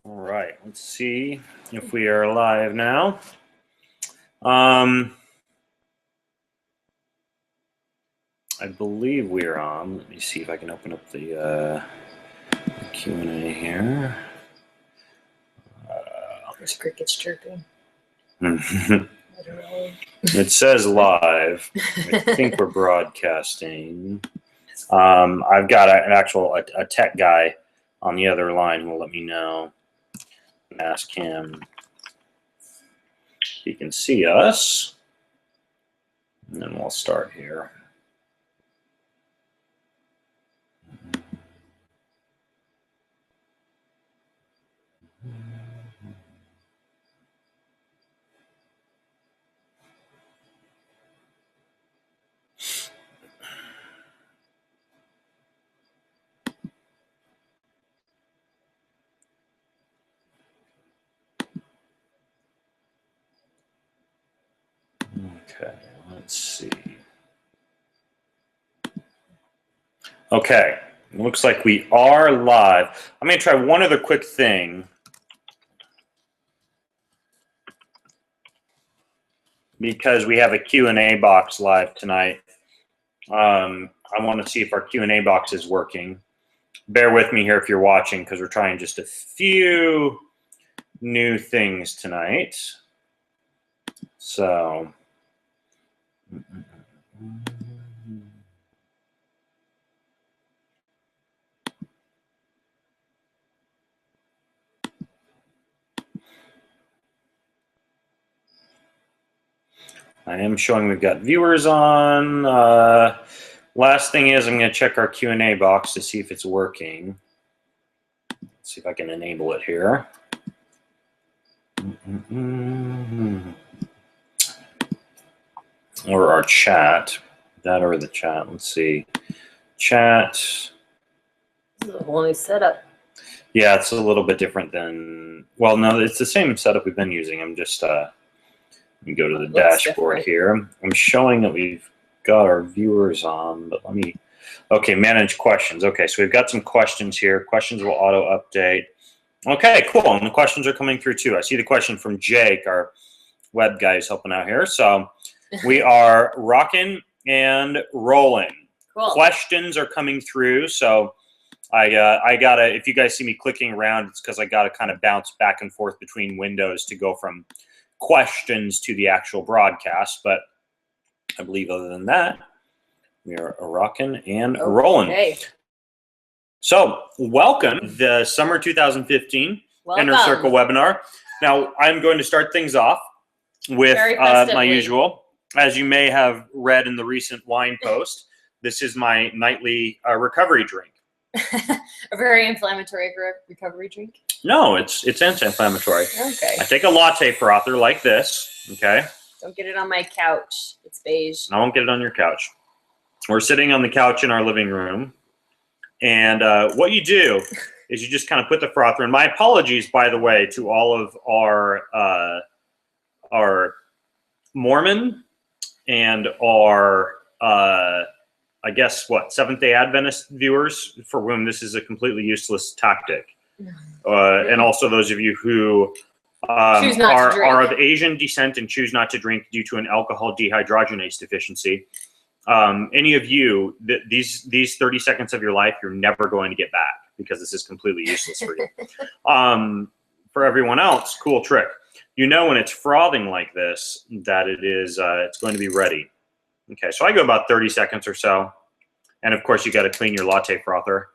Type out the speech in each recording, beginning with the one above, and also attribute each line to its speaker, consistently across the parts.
Speaker 1: All right, let's see if we are live now. I believe we are on. Let me see if I can open up the Q&A here.
Speaker 2: There's crickets chirping.
Speaker 1: It says live. I think we're broadcasting. I've got a tech guy on the other line who will let me know. Ask him if he can see us, and then we'll start here. Okay, let's see. Okay, looks like we are live. I'm going to try one other quick thing. Because we have a Q&A box live tonight. I want to see if our Q&A box is working. Bear with me here if you're watching, because we're trying just a few new things tonight. So... I am showing we've got viewers on. Last thing is I'm going to check our Q&A box to see if it's working. Let's see if I can enable it here. Or our chat. That or the chat. Let's see. Chat.
Speaker 2: This is a whole new setup.
Speaker 1: Yeah, it's a little bit different than... Well, no, it's the same setup we've been using. I'm just... Let me go to the dashboard here. I'm showing that we've got our viewers on, but let me... Okay, manage questions. Okay, so we've got some questions here. Questions will auto-update. Okay, cool. And the questions are coming through, too. I see the question from Jake, our web guy who's helping out here. So we are rocking and rolling.
Speaker 2: Cool.
Speaker 1: Questions are coming through, so I gotta... If you guys see me clicking around, it's because I got to kind of bounce back and forth between windows to go from questions to the actual broadcast, but I believe other than that, we are rocking and rolling.
Speaker 2: Okay.
Speaker 1: So, welcome the summer 2015 Inner Circle webinar. Now, I'm going to start things off with my usual. As you may have read in the recent wine post, this is my nightly recovery drink.
Speaker 2: A very inflammatory recovery drink?
Speaker 1: No, it's anti-inflammatory.
Speaker 2: Okay.
Speaker 1: I take a latte frother like this, okay?
Speaker 2: Don't get it on my couch. It's beige.
Speaker 1: I won't get it on your couch. We're sitting on the couch in our living room. And what you do is you just kind of put the frother in. My apologies, by the way, to all of our Mormon and our... I guess, Seventh-day Adventist viewers for whom this is a completely useless tactic. And also those of you who are of Asian descent and choose not to drink due to an alcohol dehydrogenase deficiency. Any of you, these 30 seconds of your life, you're never going to get back because this is completely useless for you. For everyone else, cool trick. You know when it's frothing like this that it is it's going to be ready. Okay, so I go about 30 seconds or so. And of course, you got to clean your latte frother.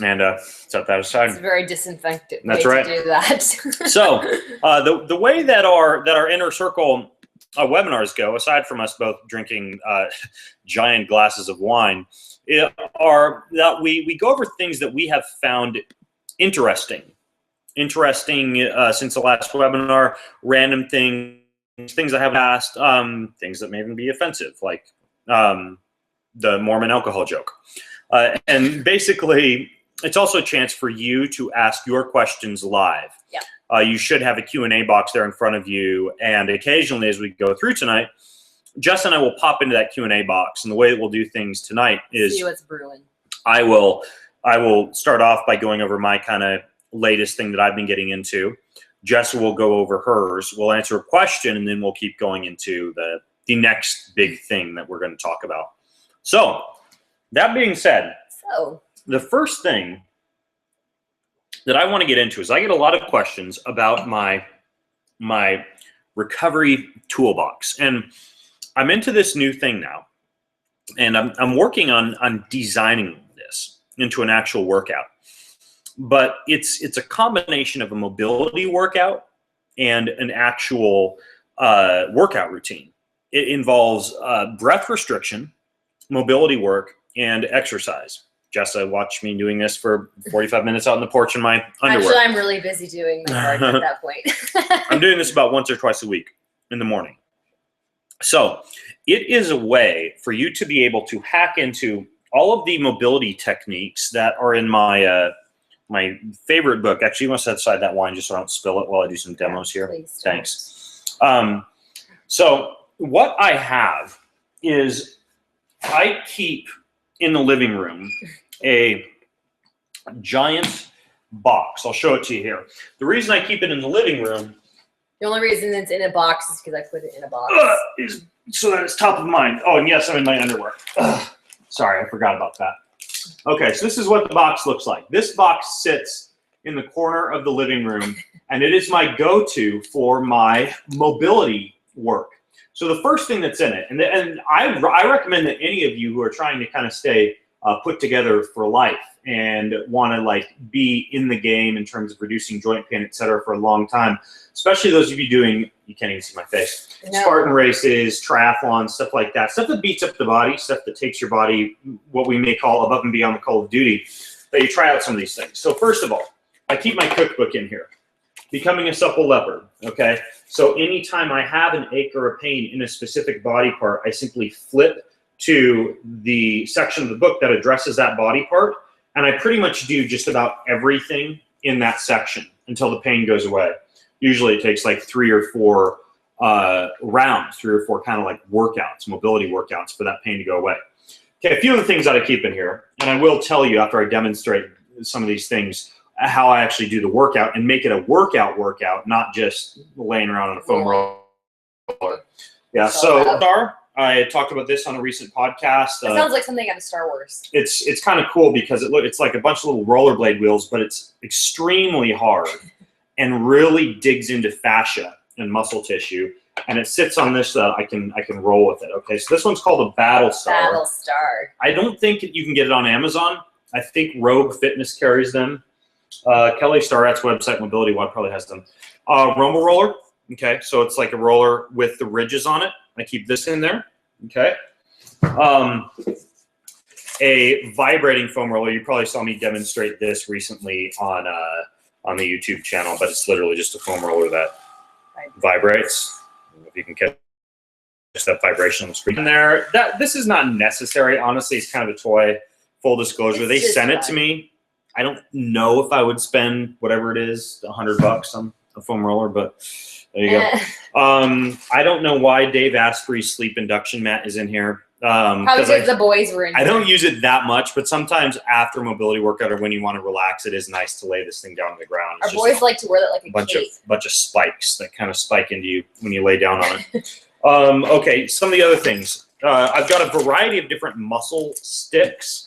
Speaker 1: And set that aside.
Speaker 2: It's a very disinfectant
Speaker 1: way
Speaker 2: to do that.
Speaker 1: So the way that our Inner Circle webinars go, aside from us both drinking giant glasses of wine, are that we go over things that we have found interesting since the last webinar, random things I haven't asked, things that may even be offensive, like the Mormon alcohol joke. And basically, it's also a chance for you to ask your questions live.
Speaker 2: Yeah.
Speaker 1: You should have a Q&A box there in front of you. And occasionally, as we go through tonight, Jess and I will pop into that Q&A box. And the way that we'll do things tonight is...
Speaker 2: See what's brewing.
Speaker 1: I will start off by going over my kind of latest thing that I've been getting into. Jessa will go over hers. We'll answer a question, and then we'll keep going into the next big thing that we're going to talk about. So that being said, the first thing that I want to get into is I get a lot of questions about my recovery toolbox, and I'm into this new thing now, and I'm working on designing this into an actual workout. But it's a combination of a mobility workout and an actual workout routine. It involves breath restriction, mobility work, and exercise. Jessa watched me doing this for 45 minutes out on the porch in my underwear.
Speaker 2: Actually, I'm really busy doing my cardio at that point.
Speaker 1: I'm doing this about once or twice a week in the morning. So it is a way for you to be able to hack into all of the mobility techniques that are in my favorite book. Actually, you want to set aside that wine just so I don't spill it while I do some demos here.
Speaker 2: Please
Speaker 1: Thanks. So what I have is I keep in the living room a giant box. I'll show it to you here. The reason I keep it in the living room,
Speaker 2: the only reason it's in a box is because I put it in a box.
Speaker 1: is so that it's top of mind. Oh, and yes, I'm in my underwear. Sorry, I forgot about that. Okay, so this is what the box looks like. This box sits in the corner of the living room, and it is my go-to for my mobility work. So the first thing that's in it, and I recommend that any of you who are trying to kind of stay put together for life and want to like be in the game in terms of reducing joint pain, et cetera, for a long time, especially those of you doing, you can't even see my face,
Speaker 2: No.
Speaker 1: Spartan races, triathlons, stuff like that, stuff that beats up the body, stuff that takes your body, what we may call above and beyond the call of duty, that you try out some of these things. So first of all, I keep my cookbook in here. Becoming a Supple Leopard, okay? So anytime I have an ache or a pain in a specific body part, I simply flip to the section of the book that addresses that body part, and I pretty much do just about everything in that section until the pain goes away. Usually it takes like 3 or 4 rounds, 3 or 4 kind of like workouts, mobility workouts for that pain to go away. Okay, a few of the things that I keep in here, and I will tell you after I demonstrate some of these things, how I actually do the workout and make it a workout, not just laying around on a foam roller. Yeah, so I talked about this on a recent podcast.
Speaker 2: It sounds like something out of Star Wars.
Speaker 1: It's kind of cool because it's like a bunch of little rollerblade wheels, but it's extremely hard and really digs into fascia and muscle tissue. And it sits on this I can roll with it. Okay, so this one's called a Battle Star.
Speaker 2: Battle Star.
Speaker 1: I don't think you can get it on Amazon. I think Rogue Fitness carries them. Kelly Starrett's website, Mobility Web, probably has them. Rumble roller. Okay, so it's like a roller with the ridges on it. I keep this in there. Okay. A vibrating foam roller. You probably saw me demonstrate this recently on the YouTube channel, but it's literally just a foam roller that vibrates. If you can catch that vibration on the screen. And this is not necessary. Honestly, it's kind of a toy. Full disclosure, they sent it to me. I don't know if I would spend whatever it is, $100 on a foam roller, but there you go. I don't know why Dave Asprey's sleep induction mat is in here.
Speaker 2: Probably because the boys were in here.
Speaker 1: I don't use it that much, but sometimes after mobility workout or when you want to relax, it is nice to lay this thing down on the ground.
Speaker 2: Our boys like to wear that like a cape.
Speaker 1: Bunch of spikes that kind of spike into you when you lay down on it. Okay, some of the other things. I've got a variety of different muscle sticks.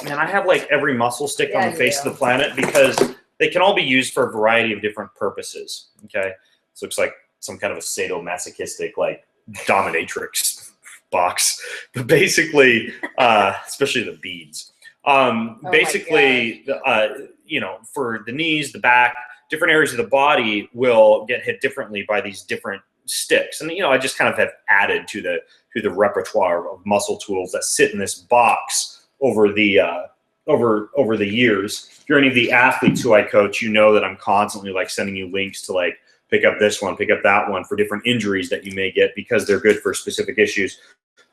Speaker 1: Man, I have like every muscle stick on the face of the planet because they can all be used for a variety of different purposes. Okay, this looks like some kind of a sadomasochistic like dominatrix box, but basically, especially the beads. Basically, you know, for the knees, the back, different areas of the body will get hit differently by these different sticks, and you know, I just kind of have added to the repertoire of muscle tools that sit in this box over the over the years. If you're any of the athletes who I coach, you know that I'm constantly like sending you links to like pick up this one, pick up that one for different injuries that you may get because they're good for specific issues.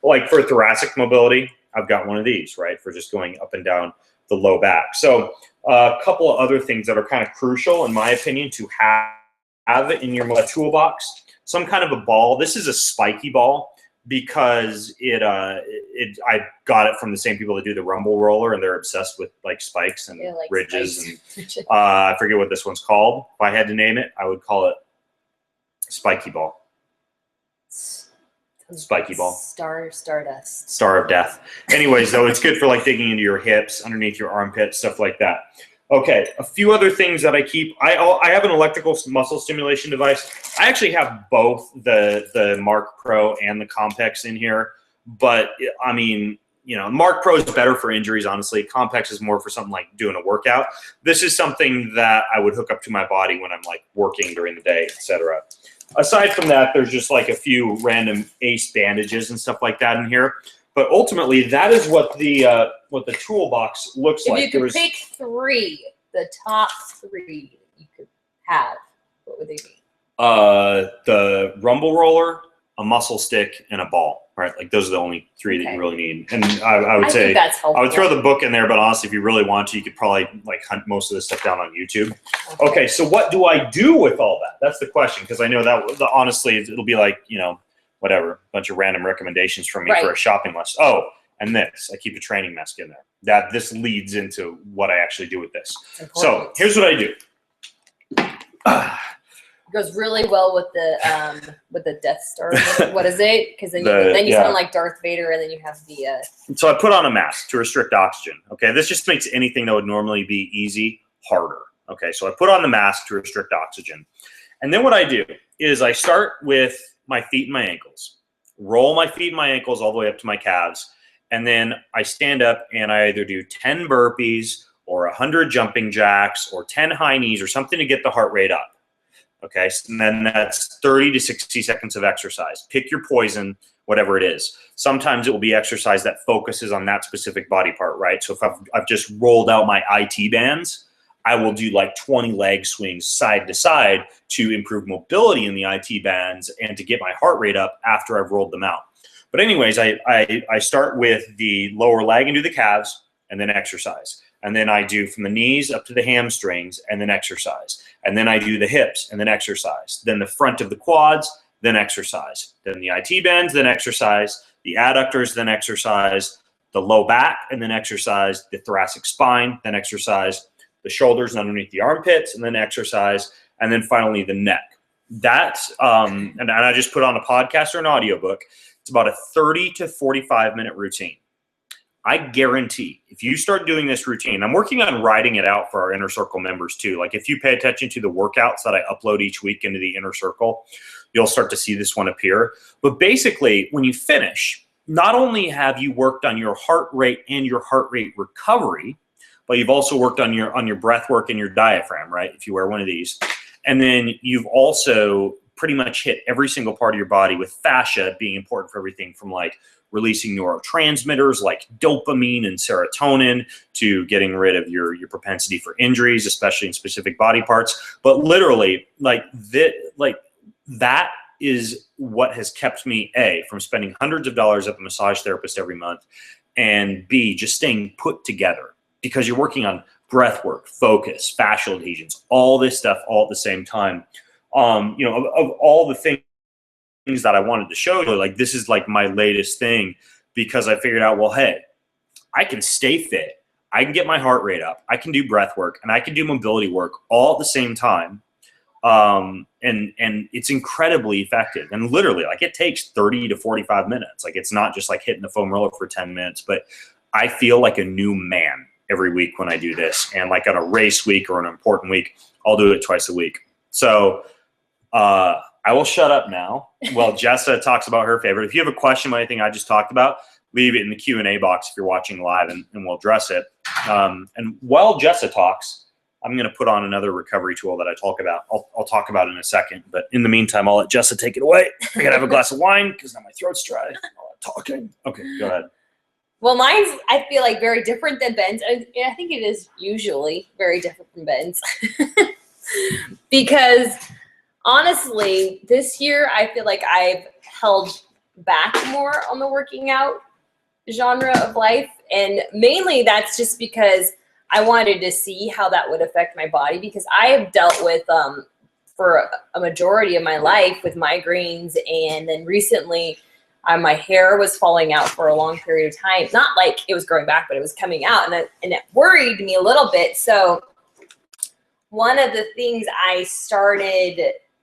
Speaker 1: Like for thoracic mobility, I've got one of these, right, for just going up and down the low back. So a couple of other things that are kind of crucial, in my opinion, to have in your toolbox. Some kind of a ball. This is a spiky ball because I got it from the same people that do the rumble roller, and they're obsessed with like spikes and
Speaker 2: like
Speaker 1: ridges.
Speaker 2: spikes.
Speaker 1: And I forget what this one's called. If I had to name it, I would call it spiky ball. Spiky ball.
Speaker 2: Stardust.
Speaker 1: Star of death. Anyways, though, it's good for like digging into your hips, underneath your armpit, stuff like that. Okay, a few other things that I keep. I have an electrical muscle stimulation device. I actually have both the Mark Pro and the Compex in here, but I mean, you know, Mark Pro is better for injuries, honestly. Compex is more for something like doing a workout. This is something that I would hook up to my body when I'm like working during the day, etc. Aside from that, there's just like a few random ACE bandages and stuff like that in here. But ultimately, that is what the toolbox looks like.
Speaker 2: If you could pick three, the top three you could have, what would they be?
Speaker 1: The rumble roller, a muscle stick, and a ball. Right, like those are the only three that you really need. And I would say
Speaker 2: that's helpful.
Speaker 1: I would throw the book in there, but honestly, if you really want to, you could probably like hunt most of this stuff down on YouTube. Okay, so what do I do with all that? That's the question, because I know that honestly, it'll be like, you know, whatever, a bunch of random recommendations from me for a shopping list. Oh, and this, I keep a training mask in there. This leads into what I actually do with this. So here's what I do.
Speaker 2: Goes really well with the Death Star. What is it? Because then you sound like Darth Vader, and then you have the.
Speaker 1: So I put on a mask to restrict oxygen. Okay, this just makes anything that would normally be easy harder. Okay, so I put on the mask to restrict oxygen, and then what I do is I start with my feet and my ankles, roll my feet and my ankles all the way up to my calves, and then I stand up and I either do 10 burpees or 100 jumping jacks or 10 high knees or something to get the heart rate up. Okay, and then that's 30 to 60 seconds of exercise. Pick your poison, whatever it is. Sometimes it will be exercise that focuses on that specific body part, right? So if I've just rolled out my IT bands, I will do like 20 leg swings side to side to improve mobility in the IT bands and to get my heart rate up after I've rolled them out. But anyways, I start with the lower leg and do the calves and then exercise. And then I do from the knees up to the hamstrings and then exercise. And then I do the hips and then exercise. Then the front of the quads, then exercise. Then the IT bends, then exercise. The adductors, then exercise. The low back, and then exercise. The thoracic spine, then exercise. The shoulders and underneath the armpits, and then exercise. And then finally the neck. That's, and I just put on a podcast or an audiobook. It's about a 30 to 45-minute routine. I guarantee if you start doing this routine, I'm working on writing it out for our Inner Circle members too. Like if you pay attention to the workouts that I upload each week into the Inner Circle, you'll start to see this one appear. But basically, when you finish, not only have you worked on your heart rate and your heart rate recovery, but you've also worked on your breath work and your diaphragm, right? If you wear one of these. And then you've also pretty much hit every single part of your body, with fascia being important for everything from like releasing neurotransmitters like dopamine and serotonin to getting rid of your propensity for injuries, especially in specific body parts. But literally, that is what has kept me, A, from spending hundreds of dollars at the massage therapist every month, and B, just staying put together, because you're working on breath work, focus, fascial adhesions, all this stuff all at the same time. Of all the things that I wanted to show you, like this is like my latest thing, because I figured out, well, hey, I can stay fit, I can get my heart rate up, I can do breath work, and I can do mobility work all at the same time. And it's incredibly effective. And literally, like, it takes 30 to 45 minutes. Like, it's not just like hitting the foam roller for 10 minutes, but I feel like a new man every week when I do this. And like on a race week or an important week, I'll do it twice a week. So I will shut up now while Jessa talks about her favorite. If you have a question about anything I just talked about, leave it in the Q&A box if you're watching live, and we'll address it. And while Jessa talks, I'm going to put on another recovery tool that I talk about. I'll talk about in a second. But in the meantime, I'll let Jessa take it away. I got to have a glass of wine because now my throat's dry. Talking. Okay, go ahead.
Speaker 2: Well, mine's, I feel like, very different than Ben's. I think it is usually very different from Ben's. Because honestly, this year I feel like I've held back more on the working out genre of life. And mainly that's just because I wanted to see how that would affect my body, because I have dealt with, for a majority of my life, with migraines. And then recently My hair was falling out for a long period of time. Not like it was growing back, but it was coming out, and it worried me a little bit. So one of the things I started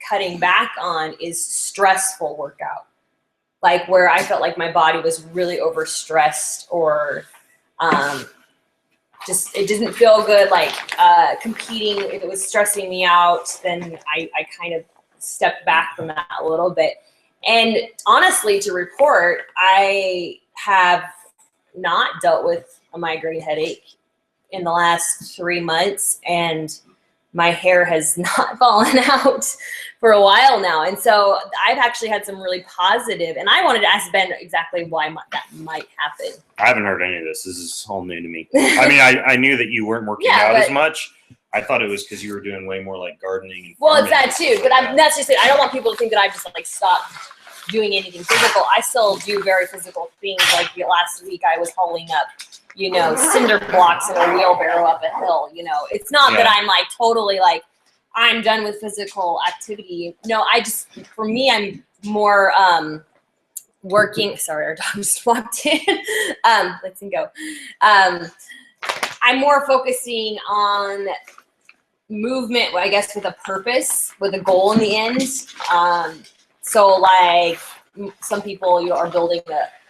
Speaker 2: cutting back on is stressful workout, like where I felt like my body was really overstressed, or just it didn't feel good, like competing. If it was stressing me out, then I kind of stepped back from that a little bit. And honestly, to report, I have not dealt with a migraine headache in the last 3 months, and my hair has not fallen out for a while now. And so I've actually had some really positive, and I wanted to ask Ben exactly why that might happen.
Speaker 1: I haven't heard any of this. This is all new to me. I mean, I knew that you weren't working out as much. I thought it was because you were doing way more like gardening. And
Speaker 2: well, it's that too, but that's just it. I don't want people to think that I've just like stopped doing anything physical. I still do very physical things. Like last week I was hauling up, cinder blocks in a wheelbarrow up a hill. It's not that I'm like totally like I'm done with physical activity. No, for me, I'm more working. Sorry, our dog just walked in. Let's go. I'm more focusing on movement, I guess, with a purpose, with a goal in the end. So like some people are building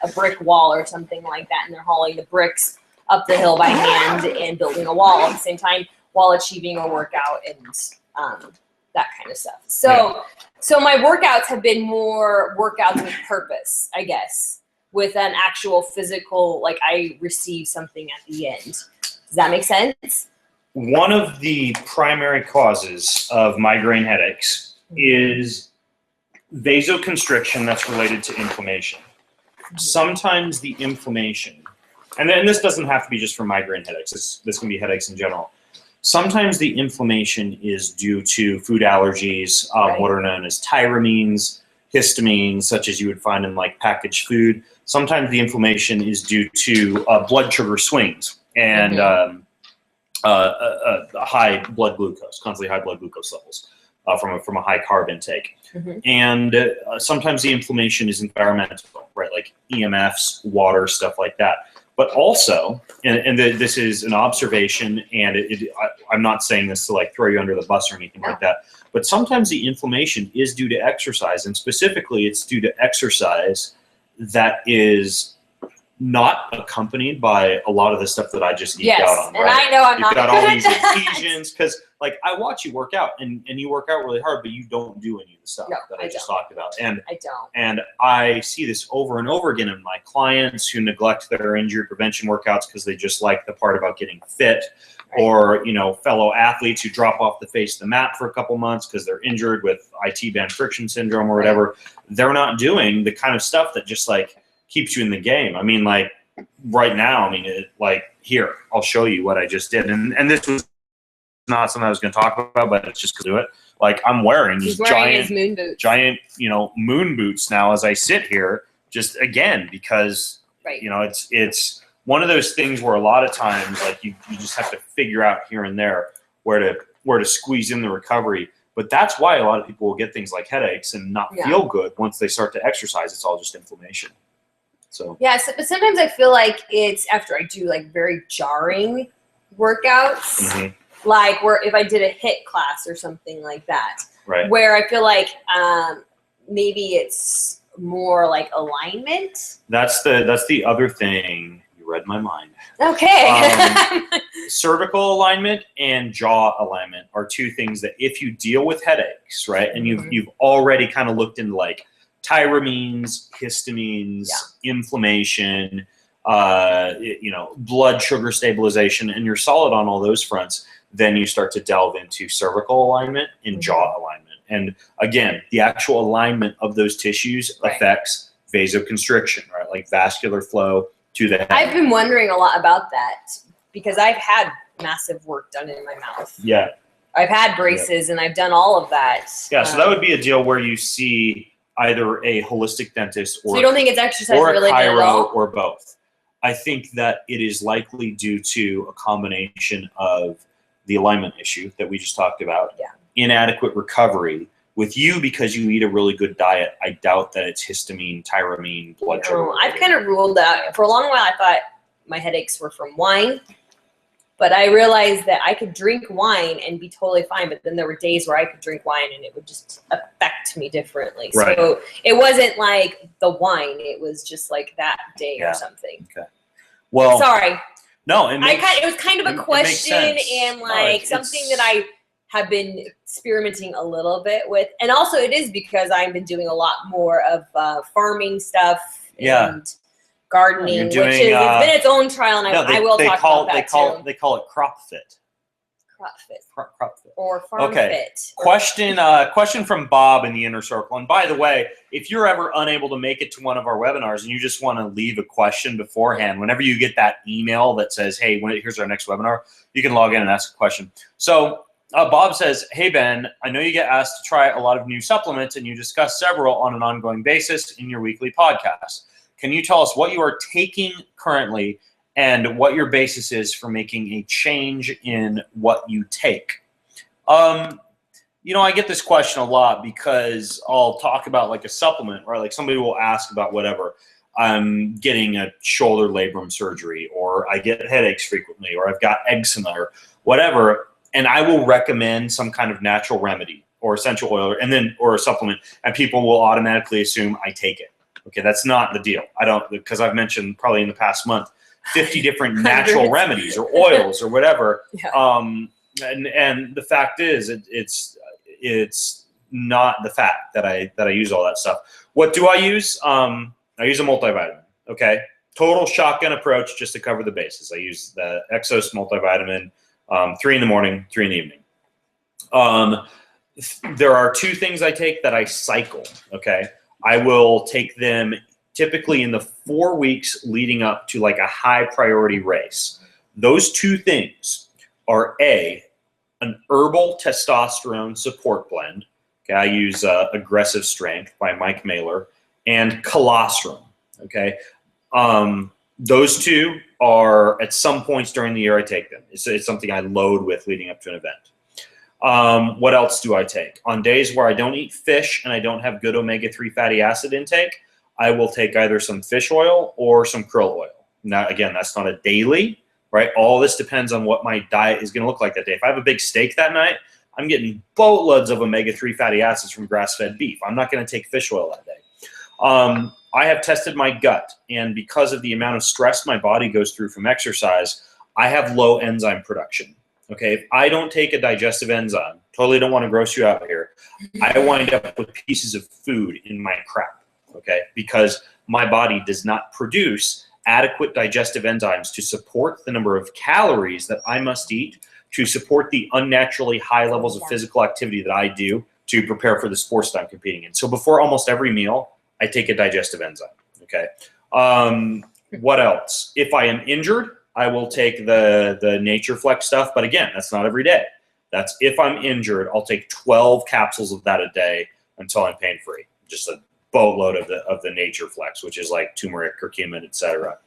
Speaker 2: a brick wall or something like that, and they're hauling the bricks up the hill by hand and building a wall at the same time while achieving a workout and that kind of stuff. So my workouts have been more workouts with purpose, I guess, with an actual physical, like I receive something at the end. Does that make sense?
Speaker 1: One of the primary causes of migraine headaches is vasoconstriction that's related to inflammation. Sometimes the inflammation, and this doesn't have to be just for migraine headaches, this can be headaches in general. Sometimes the inflammation is due to food allergies, what are known as tyramines, histamines, such as you would find in like packaged food. Sometimes the inflammation is due to blood sugar swings and high blood glucose, constantly high blood glucose levels from a high carb intake. And sometimes the inflammation is environmental, right? Like EMFs, water, stuff like that. But also, and this is an observation, and I'm not saying this to like throw you under the bus or anything like that, but sometimes the inflammation is due to exercise, and specifically it's due to exercise that is not accompanied by a lot of the stuff that I just geeked out on.
Speaker 2: Right? And I know I'm not
Speaker 1: got
Speaker 2: good
Speaker 1: all
Speaker 2: at
Speaker 1: these
Speaker 2: that.
Speaker 1: adhesions, because like I watch you work out, and you work out really hard, but you don't do any of the stuff that I just talked about. And
Speaker 2: I don't. And
Speaker 1: I see this over and over again in my clients who neglect their injury prevention workouts because they just like the part about getting fit, or fellow athletes who drop off the face of the mat for a couple months because they're injured with IT band friction syndrome or whatever. They're not doing the kind of stuff that just like keeps you in the game. I mean, like right now, here, I'll show you what I just did. And this was not something I was going to talk about, but it's just to do it. Like I'm wearing these giant moon boots now as I sit here, just again, because, it's one of those things where a lot of times, like you just have to figure out here and there where to squeeze in the recovery. But that's why a lot of people will get things like headaches and not feel good once they start to exercise. It's all just inflammation. So
Speaker 2: but sometimes I feel like it's after I do like very jarring workouts, like where if I did a HIIT class or something like that, where I feel like maybe it's more like alignment.
Speaker 1: That's the other thing. You read my mind.
Speaker 2: Okay.
Speaker 1: Cervical alignment and jaw alignment are two things that if you deal with headaches, right, and you've already kind of looked into like tyramines, histamines, inflammation, blood sugar stabilization, and you're solid on all those fronts, then you start to delve into cervical alignment and jaw alignment. And again, the actual alignment of those tissues affects vasoconstriction, right? Like vascular flow to the head.
Speaker 2: I've been wondering a lot about that because I've had massive work done in my mouth.
Speaker 1: Yeah.
Speaker 2: I've had braces and I've done all of that.
Speaker 1: Yeah, so that would be a deal where you see either a holistic dentist or
Speaker 2: so you don't think it's exercise
Speaker 1: or a
Speaker 2: related at all?
Speaker 1: chiro or both. I think that it is likely due to a combination of the alignment issue that we just talked about, inadequate recovery, With you, because you eat a really good diet, I doubt that it's histamine, tyramine, blood sugar.
Speaker 2: I've kind of ruled out. For a long while, I thought my headaches were from wine. But I realized that I could drink wine and be totally fine. But then there were days where I could drink wine and it would just affect me differently.
Speaker 1: Right.
Speaker 2: So it wasn't like the wine. It was just like that day or something.
Speaker 1: Okay. Well,
Speaker 2: sorry.
Speaker 1: No,
Speaker 2: it was kind of a question and like something that I have been experimenting a little bit with. And also it is because I've been doing a lot more of farming stuff and gardening, which is it's been its own trial, and I will talk about that too.
Speaker 1: They call it crop fit.
Speaker 2: Crop fit.
Speaker 1: Crop fit.
Speaker 2: Or farm fit.
Speaker 1: Question from Bob in the inner circle. And by the way, if you're ever unable to make it to one of our webinars and you just want to leave a question beforehand, whenever you get that email that says, hey, here's our next webinar, you can log in and ask a question. So Bob says, hey, Ben, I know you get asked to try a lot of new supplements and you discuss several on an ongoing basis in your weekly podcast. Can you tell us what you are taking currently and what your basis is for making a change in what you take? You know, I get this question a lot because I'll talk about like a supplement, right? Like somebody will ask about whatever. I'm getting a shoulder labrum surgery, or I get headaches frequently, or I've got eczema or whatever. And I will recommend some kind of natural remedy or essential oil or a supplement, and people will automatically assume I take it. Okay, that's not the deal. I don't, because I've mentioned probably in the past month 50 different natural remedies or oils or whatever. And the fact is, it's not the fact that I use all that stuff. What do I use? I use a multivitamin. Okay, total shotgun approach just to cover the bases. I use the Exos multivitamin, 3 in the morning, 3 in the evening. There are 2 things I take that I cycle. Okay. I will take them typically in the 4 weeks leading up to like a high priority race. Those 2 things are an herbal testosterone support blend. Okay, I use Aggressive Strength by Mike Mailer, and colostrum. Okay, those 2 are at some points during the year I take them. It's something I load with leading up to an event. What else do I take? On days where I don't eat fish and I don't have good omega-3 fatty acid intake, I will take either some fish oil or some krill oil. Now, again, that's not a daily, right? All this depends on what my diet is going to look like that day. If I have a big steak that night, I'm getting boatloads of omega-3 fatty acids from grass-fed beef. I'm not going to take fish oil that day. I have tested my gut, and because of the amount of stress my body goes through from exercise, I have low enzyme production. Okay, if I don't take a digestive enzyme, totally don't want to gross you out here, I wind up with pieces of food in my crap, okay, because my body does not produce adequate digestive enzymes to support the number of calories that I must eat to support the unnaturally high levels of physical activity that I do to prepare for the sports that I'm competing in. So before almost every meal, I take a digestive enzyme, okay? What else? If I am injured, I will take the Nature Flex stuff, but again, that's not every day. That's if I'm injured, I'll take 12 capsules of that a day until I'm pain-free. Just a boatload of the Nature Flex, which is like turmeric, curcumin, etc.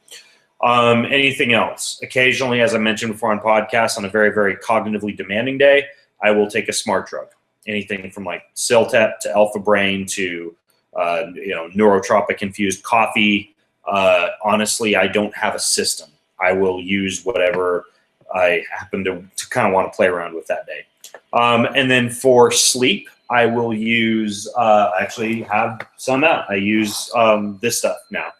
Speaker 1: Anything else? Occasionally, as I mentioned before on podcasts, on a very, very cognitively demanding day, I will take a smart drug. Anything from like Ciltep to Alpha Brain to neurotropic infused coffee. Honestly, I don't have a system. I will use whatever I happen to kind of want to play around with that day. And then for sleep, I will use, actually have some out. I use this stuff now.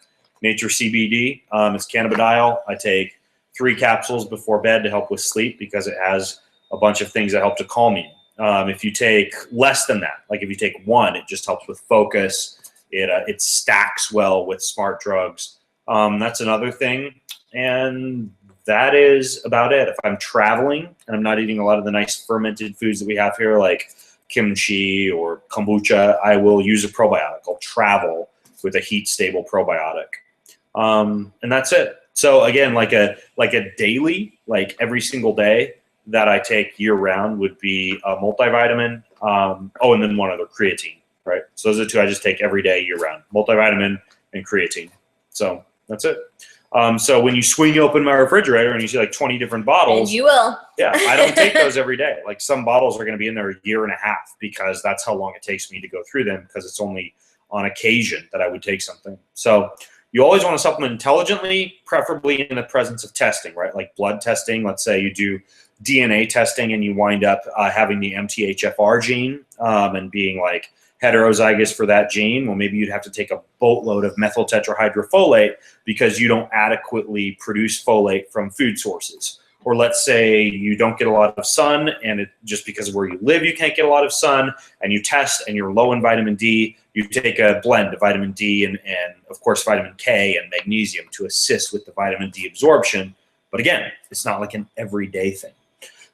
Speaker 1: Nature CBD. It's cannabidiol. I take 3 capsules before bed to help with sleep because it has a bunch of things that help to calm me. If you take less than that, like if you take 1, it just helps with focus. It stacks well with smart drugs. That's another thing. And that is about it. If I'm traveling and I'm not eating a lot of the nice fermented foods that we have here, like kimchi or kombucha, I will use a probiotic. I'll travel with a heat-stable probiotic. And that's it. So again, like a daily, like every single day that I take year-round would be a multivitamin. And then one other, creatine, right? So those are 2 I just take every day year-round, multivitamin and creatine. So that's it. So when you swing open my refrigerator and you see like 20 different bottles,
Speaker 2: And you will.
Speaker 1: yeah, I don't take those every day. Like some bottles are going to be in there a year and a half because that's how long it takes me to go through them, because it's only on occasion that I would take something. So you always want to supplement intelligently, preferably in the presence of testing, right? Like blood testing. Let's say you do DNA testing and you wind up having the MTHFR gene and being like heterozygous for that gene. Well, maybe you'd have to take a boatload of methyl tetrahydrofolate because you don't adequately produce folate from food sources. Or let's say you don't get a lot of sun, and just because of where you live, you can't get a lot of sun, and you test and you're low in vitamin D, you take a blend of vitamin D and of course vitamin K and magnesium to assist with the vitamin D absorption. But again, it's not like an everyday thing.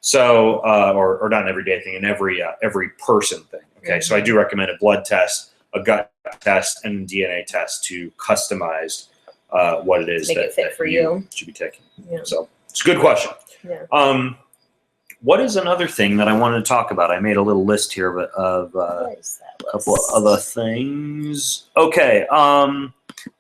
Speaker 1: So, or not an everyday thing, an every person thing. Okay, so I do recommend a blood test, a gut test, and a DNA test to customize what it is that you should be taking. Yeah. So it's a good question. Yeah. What is another thing that I wanted to talk about? I made a little list here of a couple of other things. Okay. All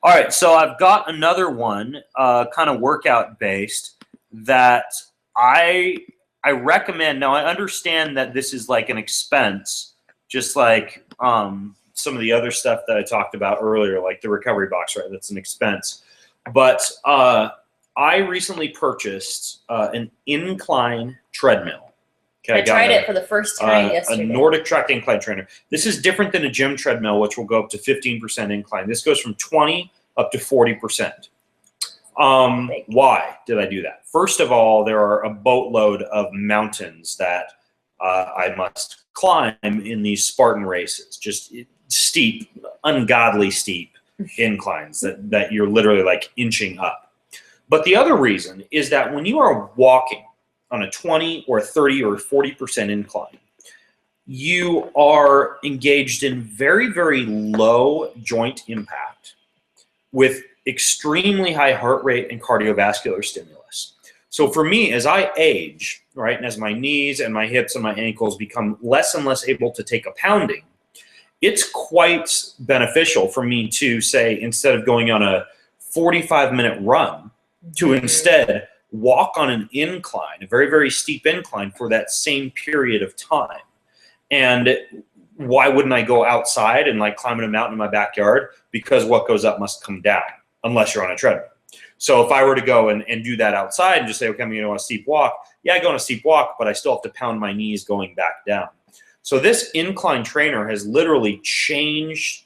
Speaker 1: right. So I've got another one, kind of workout based, that I recommend. Now I understand that this is like an expense, just like some of the other stuff that I talked about earlier, like the recovery box, right? That's an expense. But I recently purchased an Incline treadmill. Okay,
Speaker 2: I tried it for the first time yesterday.
Speaker 1: A Nordic Track Incline trainer. This is different than a gym treadmill, which will go up to 15% incline. This goes from 20 up to 40%. Why did I do that? First of all, there are a boatload of mountains that I must climb in these Spartan races. Just steep, ungodly steep inclines that you're literally like inching up. But the other reason is that when you are walking on a 20 or 30 or 40% incline, you are engaged in very, very low joint impact with extremely high heart rate and cardiovascular stimulus. So for me, as I age, right, and as my knees and my hips and my ankles become less and less able to take a pounding, it's quite beneficial for me to say, instead of going on a 45-minute run, to instead walk on an incline, a very, very steep incline for that same period of time. And why wouldn't I go outside and like climbing a mountain in my backyard? Because what goes up must come down, unless you're on a treadmill. So if I were to go and do that outside and just say, okay, I'm going to go on a steep walk, yeah, I go on a steep walk, but I still have to pound my knees going back down. So this incline trainer has literally changed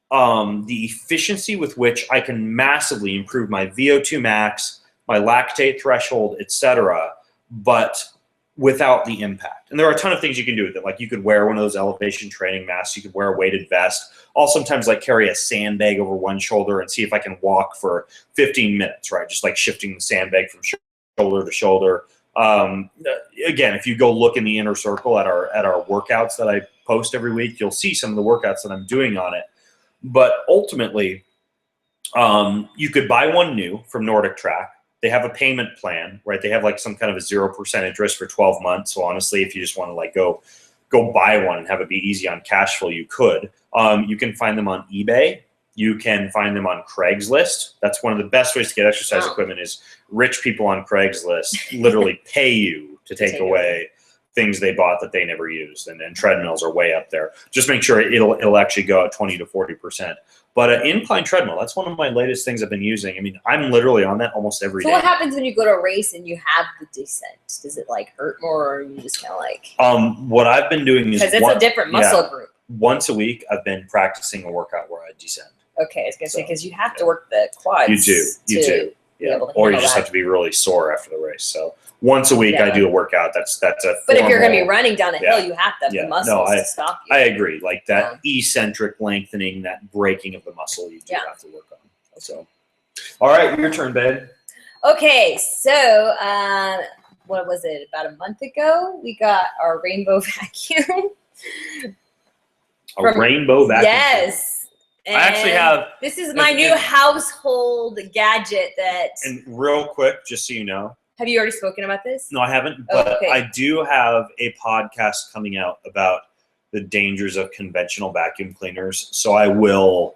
Speaker 1: the efficiency with which I can massively improve my VO2 max, my lactate threshold, etc., but without the impact. And there are a ton of things you can do with it. Like you could wear one of those elevation training masks. You could wear a weighted vest. I'll sometimes like carry a sandbag over one shoulder and see if I can walk for 15 minutes, right? Just like shifting the sandbag from shoulder to shoulder. Again, if you go look in the inner circle at our workouts that I post every week, you'll see some of the workouts that I'm doing on it. But ultimately, you could buy one new from Nordic Track. They have a payment plan, right? They have like some kind of a 0% interest for 12 months. So honestly, if you just want to like go buy one and have it be easy on cash flow, you could. You can find them on eBay. You can find them on Craigslist. That's one of the best ways to get exercise equipment is rich people on Craigslist literally pay you to take away things they bought that they never used, and treadmills are way up there. Just make sure it'll actually go at 20 to 40%. But an incline treadmill, that's one of my latest things I've been using. I mean, I'm literally on that almost every day.
Speaker 2: So what happens when you go to a race and you have the descent? Does it like hurt more, or are you just kind of like?
Speaker 1: What I've been doing is
Speaker 2: because it's a different muscle group.
Speaker 1: Once a week, I've been practicing a workout where I descend.
Speaker 2: Okay, I was gonna say because you have to work the quads.
Speaker 1: You do. Yeah. Or you just have to be really sore after the race. So once a week, I do a workout. That's a.
Speaker 2: But if you're going to be running down a hill, you have to have the muscles to stop you.
Speaker 1: I agree. Like that eccentric lengthening, that breaking of the muscle, you do have to work on. So, all right, your turn, babe.
Speaker 2: Okay, so what was it? About a month ago, we got our rainbow vacuum.
Speaker 1: Rainbow vacuum.
Speaker 2: Yes. And I actually have. This is my new household gadget that. And
Speaker 1: real quick, just so you know.
Speaker 2: Have you already spoken about this?
Speaker 1: No, I haven't. But I do have a podcast coming out about the dangers of conventional vacuum cleaners. So I will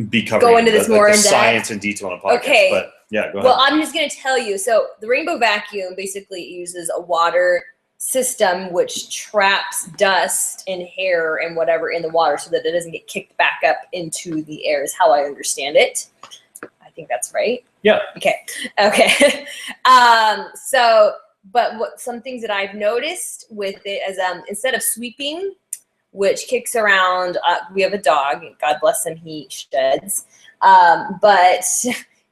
Speaker 1: be covering
Speaker 2: go into this more
Speaker 1: the
Speaker 2: in depth.
Speaker 1: science and detail on a podcast.
Speaker 2: Okay.
Speaker 1: But yeah, go ahead.
Speaker 2: Well, I'm just going to tell you. So the rainbow vacuum basically uses a water system which traps dust and hair and whatever in the water so that it doesn't get kicked back up into the air is how I understand it. I think that's right.
Speaker 1: Yeah.
Speaker 2: Okay. But some things that I've noticed with it is instead of sweeping, which kicks around, we have a dog, God bless him, he sheds. But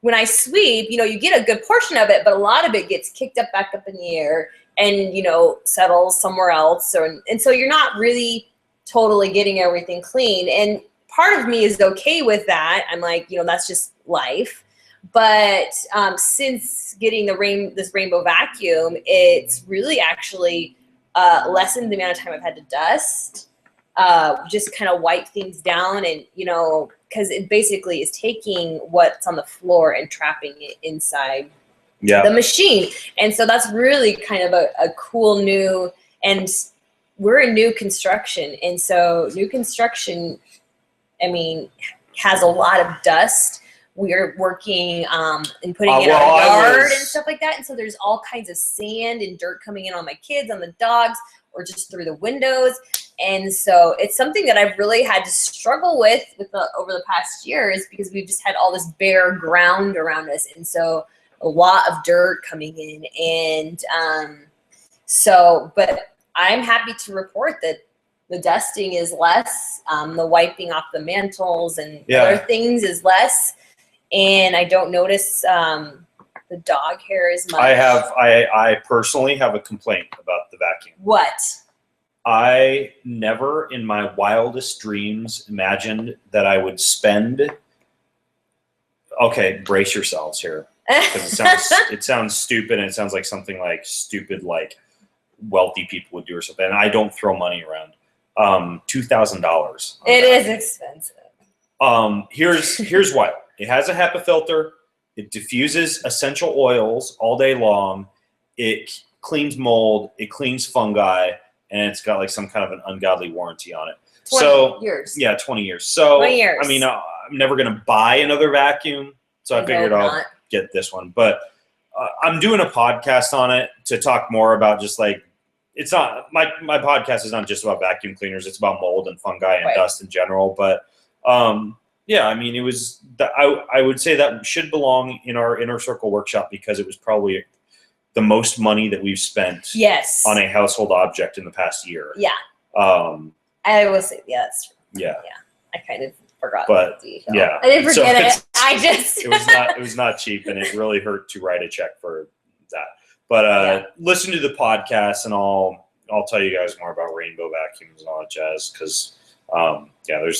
Speaker 2: when I sweep, you get a good portion of it, but a lot of it gets kicked back up in the air and, settles somewhere else. And so you're not really totally getting everything clean. And part of me is okay with that. I'm like, that's just life. But since getting this rainbow vacuum, it's really actually lessened the amount of time I've had to dust, just kind of wipe things down and, because it basically is taking what's on the floor and trapping it inside the machine. And so that's really kind of a cool new, and we're in new construction. And so new construction, has a lot of dust. We're working and putting in our yard and stuff like that. And so there's all kinds of sand and dirt coming in on my kids, on the dogs, or just through the windows. And so it's something that I've really had to struggle with over the past years because we've just had all this bare ground around us. And so a lot of dirt coming in. And but I'm happy to report that the dusting is less, the wiping off the mantles and other things is less. And I don't notice the dog hair as much.
Speaker 1: I personally have a complaint about the vacuum.
Speaker 2: What?
Speaker 1: I never in my wildest dreams imagined that I would spend, okay, brace yourselves here. Because it sounds stupid, and it sounds like something like stupid, like wealthy people would do or something. And I don't throw money around. $2,000.
Speaker 2: It is expensive.
Speaker 1: Here's why. It has a HEPA filter. It diffuses essential oils all day long. It cleans mold. It cleans fungi, and it's got like some kind of an ungodly warranty on it.
Speaker 2: 20 years.
Speaker 1: Yeah, 20 years. So
Speaker 2: 20 years.
Speaker 1: I'm never gonna buy another vacuum, so I figured I'll get this one. But I'm doing a podcast on it to talk more about just like, it's not my podcast is not just about vacuum cleaners. It's about mold and fungi and dust in general. But it was I would say that should belong in our inner circle workshop because it was probably the most money that we've spent on a household object in the past year.
Speaker 2: Yeah. I will say, that's true.
Speaker 1: Yeah.
Speaker 2: I kind of forgot
Speaker 1: that
Speaker 2: detail.
Speaker 1: Yeah.
Speaker 2: I didn't forget it.
Speaker 1: It was not cheap, and it really hurt to write a check for that. But listen to the podcast, and I'll tell you guys more about rainbow vacuums and all that jazz because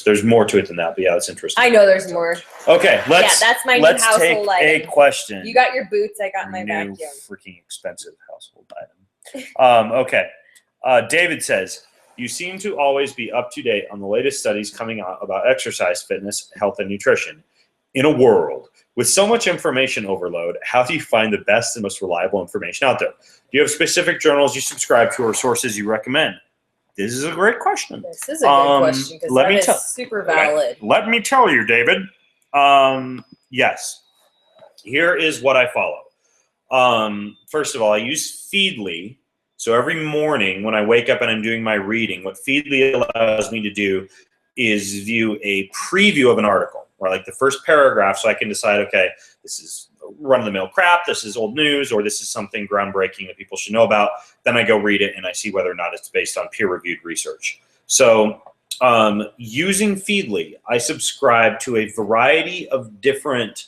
Speaker 1: there's more to it than that. But yeah, that's interesting.
Speaker 2: I know there's more.
Speaker 1: Okay,
Speaker 2: that's my new household
Speaker 1: take
Speaker 2: item.
Speaker 1: a question.
Speaker 2: You got your boots. I got my
Speaker 1: new
Speaker 2: vacuum.
Speaker 1: Freaking expensive household item. Okay, David says, you seem to always be up to date on the latest studies coming out about exercise, fitness, health, and nutrition. In a world with so much information overload, how do you find the best and most reliable information out there? Do you have specific journals you subscribe to or sources you recommend? This is a great question.
Speaker 2: This is a good question because that is super valid.
Speaker 1: Let me tell you, David. Yes. Here is what I follow. First of all, I use Feedly. So every morning when I wake up and I'm doing my reading, what Feedly allows me to do is view a preview of an article, or like the first paragraph, so I can decide, okay, this is run-of-the-mill crap, this is old news, or this is something groundbreaking that people should know about. Then I go read it, and I see whether or not it's based on peer-reviewed research. So using Feedly, I subscribe to a variety of different,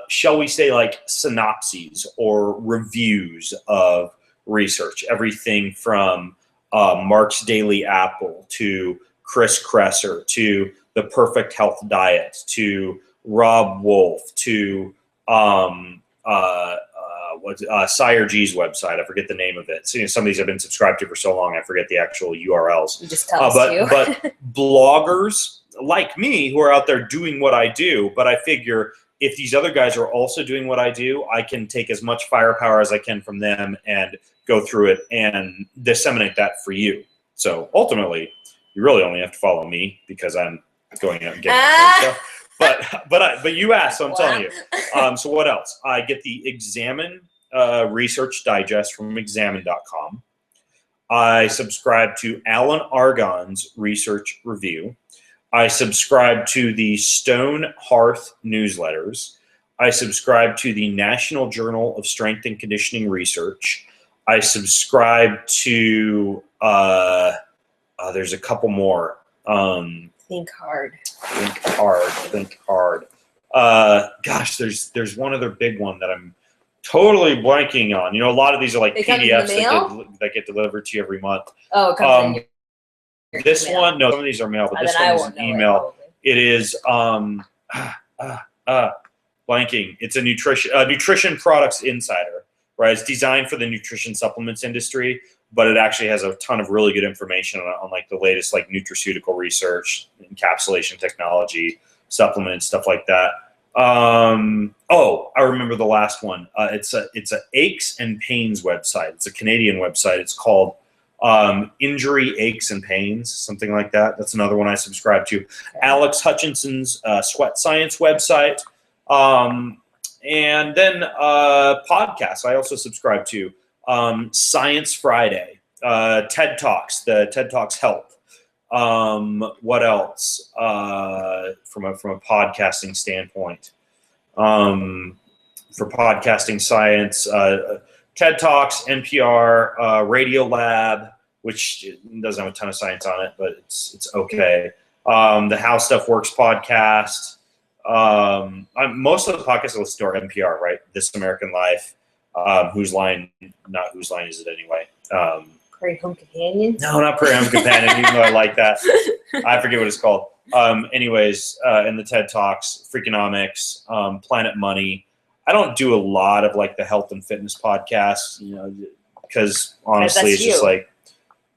Speaker 1: shall we say, like synopses or reviews of research. Everything from Mark's Daily Apple to Chris Kresser to The Perfect Health Diet to Rob Wolf to Sire G's website. I forget the name of it. So, some of these I've been subscribed to for so long, I forget the actual URLs.
Speaker 2: You just tell us
Speaker 1: but bloggers like me who are out there doing what I do, but I figure if these other guys are also doing what I do, I can take as much firepower as I can from them and go through it and disseminate that for you. So ultimately, you really only have to follow me because I'm going out and getting stuff. but you asked, so I'm telling you. So what else? I get the Examine Research Digest from examine.com. I subscribe to Alan Argon's Research Review. I subscribe to the Stone Hearth newsletters. I subscribe to the National Journal of Strength and Conditioning Research. I subscribe to, there's a couple more.
Speaker 2: Think hard.
Speaker 1: Think hard. Gosh, there's one other big one that I'm totally blanking on. You know, a lot of these are like
Speaker 2: It comes in the
Speaker 1: PDFs
Speaker 2: mail?
Speaker 1: that get delivered to you every month.
Speaker 2: Oh, it comes in your
Speaker 1: This
Speaker 2: mail.
Speaker 1: one, no, some of these are mail, but this
Speaker 2: Then I
Speaker 1: one is
Speaker 2: won't
Speaker 1: an
Speaker 2: know
Speaker 1: email.
Speaker 2: it,
Speaker 1: It is blanking. It's a nutrition products insider, right? It's designed for the nutrition supplements industry, but it actually has a ton of really good information on like the latest like nutraceutical research, encapsulation technology, supplements, stuff like that. I remember the last one. It's a aches and pains website. It's a Canadian website. It's called Injury, Aches, and Pains, something like that. That's another one I subscribe to.
Speaker 2: Okay.
Speaker 1: Alex Hutchinson's Sweat Science website. And then podcasts I also subscribe to. Science Friday, TED Talks, the TED Talks Help. What else from a podcasting standpoint? For podcasting science, TED Talks, NPR, Radio Lab, which doesn't have a ton of science on it, but it's okay. The How Stuff Works podcast. Most of the podcasts I listen to are NPR, right? This American Life. Whose line is it anyway?
Speaker 2: Prairie Home Companion?
Speaker 1: No, not Prairie Home Companion, even though I like that. I forget what it's called. Anyways, in the TED Talks, Freakonomics, Planet Money. I don't do a lot of like the health and fitness podcasts, you know, because honestly, it's just like,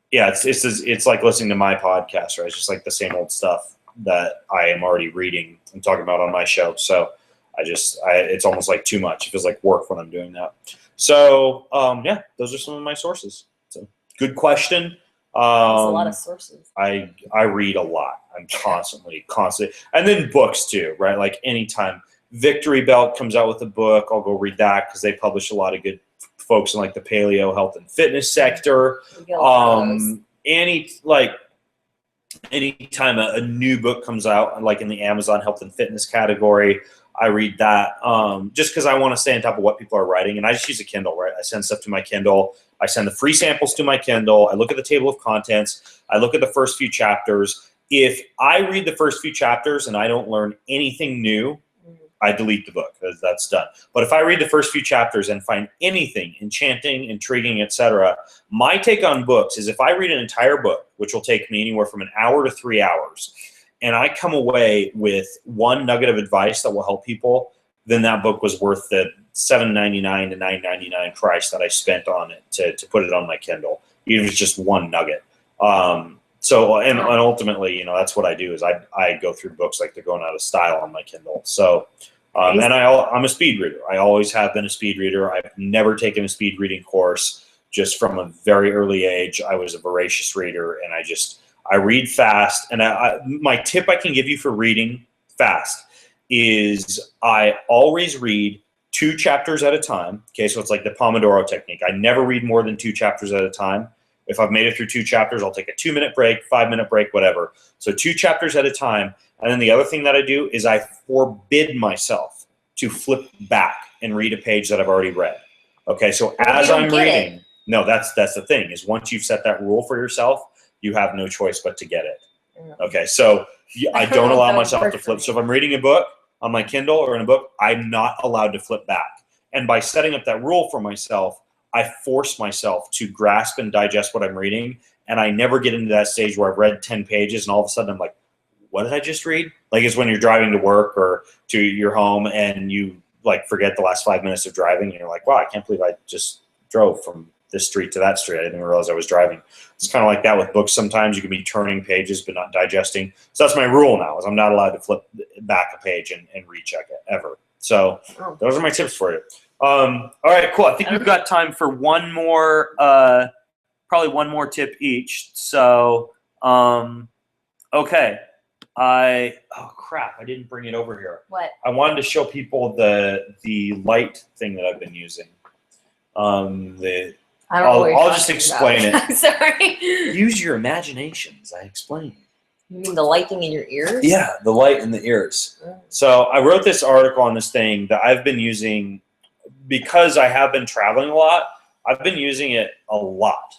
Speaker 1: yeah, it's like listening to my podcast, right? It's just like the same old stuff that I am already reading and talking about on my show. So it's almost like too much. It feels like work when I'm doing that. So yeah, those are some of my sources. So good question.
Speaker 2: That's a lot of sources.
Speaker 1: I read a lot. I'm constantly, and then books too, right? Like anytime Victory Belt comes out with a book, I'll go read that because they publish a lot of good folks in like the paleo health and fitness sector. Anytime a new book comes out, like in the Amazon health and fitness category, I read that just because I want to stay on top of what people are writing. And I just use a Kindle, right? I send stuff to my Kindle. I send the free samples to my Kindle. I look at the table of contents. I look at the first few chapters. If I read the first few chapters and I don't learn anything new, I delete the book. That's done. But if I read the first few chapters and find anything enchanting, intriguing, etc., my take on books is if I read an entire book, which will take me anywhere from an hour to 3 hours, and I come away with one nugget of advice that will help people, then that book was worth the $7.99 to $9.99 price that I spent on it to put it on my Kindle, even if it's just one nugget. So ultimately, you know, that's what I do is I go through books like they're going out of style on my Kindle. So, and I'm a speed reader. I always have been a speed reader. I've never taken a speed reading course. Just from a very early age, I was a voracious reader, and I read fast. And my tip I can give you for reading fast is I always read 2 chapters at a time. Okay, so it's like the Pomodoro technique. I never read more than 2 chapters at a time. If I've made it through 2 chapters, I'll take a 2-minute break, 5-minute break, whatever. So 2 chapters at a time. And then the other thing that I do is I forbid myself to flip back and read a page that I've already read. Okay, so as I'm reading, no, that's the thing is once you've set that rule for yourself, you have no choice but to get it. Okay, so I don't allow myself to flip. So if I'm reading a book on my Kindle or in a book, I'm not allowed to flip back. And by setting up that rule for myself, I force myself to grasp and digest what I'm reading, and I never get into that stage where I've read 10 pages and all of a sudden I'm like, what did I just read? Like it's when you're driving to work or to your home and you like forget the last 5 minutes of driving and you're like, wow, I can't believe I just drove from this street to that street. I didn't realize I was driving. It's kind of like that with books. Sometimes you can be turning pages but not digesting. So that's my rule now is I'm not allowed to flip back a page and recheck it ever. So those are my tips for you. All right, cool. I think we've got time for one more, probably one more tip each. So, okay. oh crap, I didn't bring it over here.
Speaker 2: What?
Speaker 1: I wanted to show people the light thing that I've been using.
Speaker 2: I don't know what you're
Speaker 1: I'll just
Speaker 2: talking
Speaker 1: explain
Speaker 2: about.
Speaker 1: it.
Speaker 2: Sorry.
Speaker 1: Use your imaginations. I explain.
Speaker 2: You mean the lighting in your ears?
Speaker 1: Yeah, the light in the ears.
Speaker 2: Oh.
Speaker 1: So I wrote this article on this thing that I've been using because I have been traveling a lot. I've been using it a lot.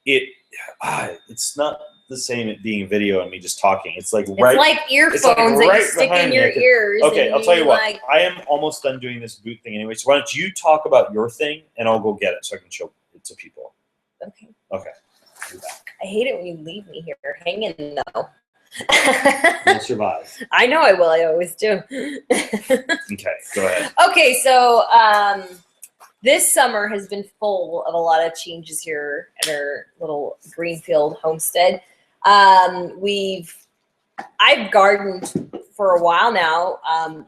Speaker 1: It's not the same at being video and me just talking. It's like
Speaker 2: It's like earphones that you stick in your ears.
Speaker 1: Okay,
Speaker 2: and
Speaker 1: I'll tell you what.
Speaker 2: like-
Speaker 1: I am almost done doing this boot thing anyway. So why don't you talk about your thing and I'll go get it so I can show it to people.
Speaker 2: Okay.
Speaker 1: Okay. You're back.
Speaker 2: I hate it when you leave me here hanging though.
Speaker 1: You'll survive.
Speaker 2: I know I will. I always do.
Speaker 1: Okay, go ahead.
Speaker 2: Okay, so this summer has been full of a lot of changes here at our little Greenfield homestead. I've gardened for a while now,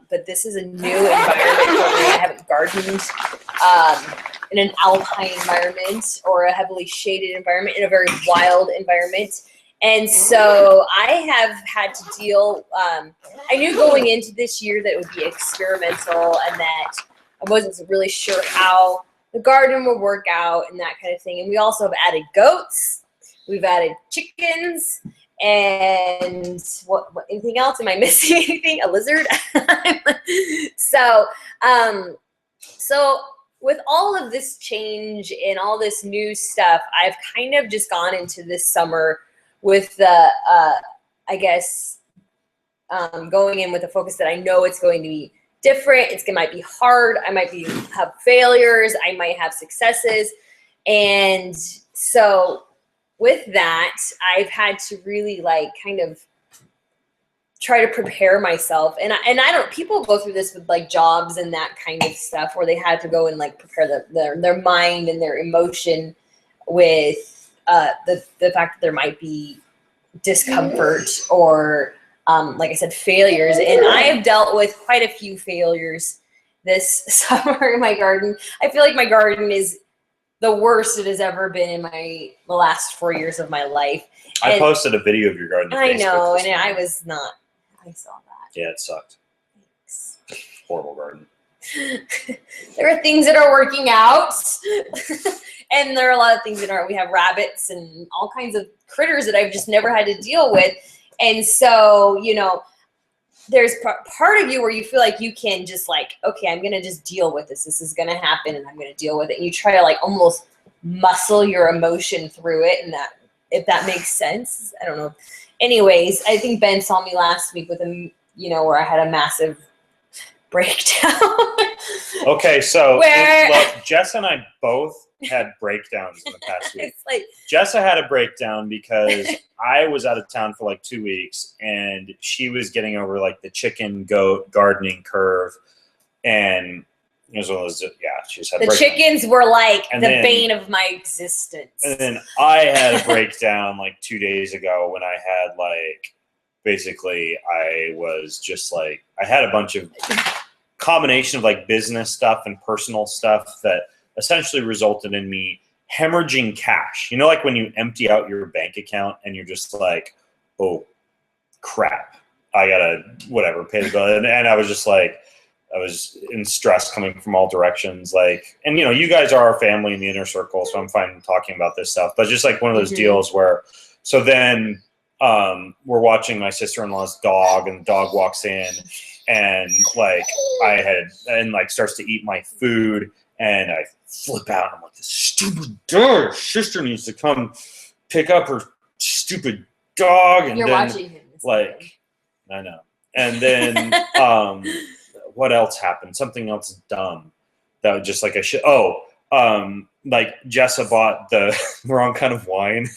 Speaker 2: but this is a new environment for me. I haven't gardened in an alpine environment or a heavily shaded environment, in a very wild environment. And so I have had to deal, I knew going into this year that it would be experimental and that I wasn't really sure how the garden would work out and that kind of thing. And we also have added goats, we've added chickens, and what anything else? Am I missing anything? A lizard? So with all of this change and all this new stuff, I've kind of just gone into this summer with the, I guess, going in with the focus that I know it's going to be different. It might be hard. I might have failures. I might have successes. And so with that, I've had to really kind of try to prepare myself. And I don't, people go through this with jobs and that kind of stuff where they had to go and prepare their mind and their emotion with the fact that there might be discomfort or, like I said, failures. And I have dealt with quite a few failures this summer in my garden. I feel like my garden is the worst it has ever been in the last 4 years of my life.
Speaker 1: I posted a video of your garden.
Speaker 2: I know, and I was not. I saw that.
Speaker 1: Yeah, it sucked.
Speaker 2: Thanks.
Speaker 1: Horrible garden.
Speaker 2: There are things that are working out, and there are a lot of things that aren't. We have rabbits and all kinds of critters that I've just never had to deal with. And so, there's part of you where you feel like you can just okay, I'm going to just deal with this. This is going to happen and I'm going to deal with it. And you try to almost muscle your emotion through it. And that, if that makes sense, I don't know. Anyways, I think Ben saw me last week with where I had a massive breakdown.
Speaker 1: Okay. So
Speaker 2: Where-
Speaker 1: look, Jess and I both had breakdowns in the past week.
Speaker 2: It's
Speaker 1: Jessa had a breakdown because I was out of town for 2 weeks and she was getting over the chicken goat gardening curve, and it was one of those, she just had a
Speaker 2: the
Speaker 1: breakdown.
Speaker 2: chickens were
Speaker 1: And
Speaker 2: the
Speaker 1: then-
Speaker 2: bane of my existence.
Speaker 1: And then I had a breakdown 2 days ago when I had basically I was just I had a bunch of combination of business stuff and personal stuff that essentially resulted in me hemorrhaging cash. When you empty out your bank account and you're just oh crap, I gotta pay the bill. And I was just I was in stress coming from all directions. And you guys are our family in the inner circle, so I'm fine talking about this stuff. But just one of those deals where, so then we're watching my sister-in-law's dog, and the dog walks in and starts to eat my food, and I flip out. I'm this stupid dog. Sister needs to come pick up her stupid dog. And
Speaker 2: You're
Speaker 1: then,
Speaker 2: watching him.
Speaker 1: I know. And then what else happened? Something else dumb. That was just Jessa bought the wrong kind of wine,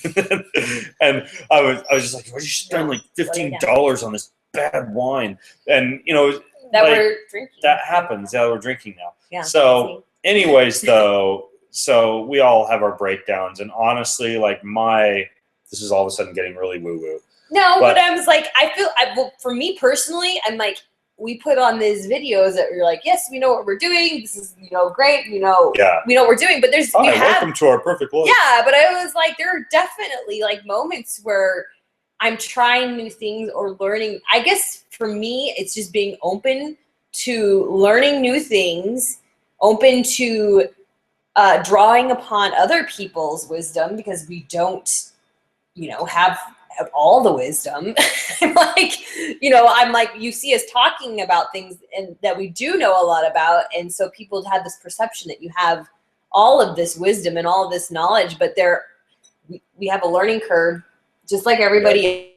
Speaker 1: and I was just why did you spend $15 on this bad wine? And
Speaker 2: that we're drinking.
Speaker 1: That happens. Yeah, we're drinking now.
Speaker 2: Yeah.
Speaker 1: So, anyways, though, so we all have our breakdowns, and honestly, this is all of a sudden getting really woo-woo.
Speaker 2: No, but I was well, for me personally, I'm we put on these videos that we're yes, we know what we're doing. This is, great. We know what we're doing, but
Speaker 1: welcome to our perfect life.
Speaker 2: Yeah, but I was there are definitely moments where I'm trying new things or learning. I guess for me, it's just being open to learning new things, open to drawing upon other people's wisdom, because we don't, have all the wisdom. I'm like, you see us talking about things and that we do know a lot about. And so people have this perception that you have all of this wisdom and all of this knowledge, but we have a learning curve just like everybody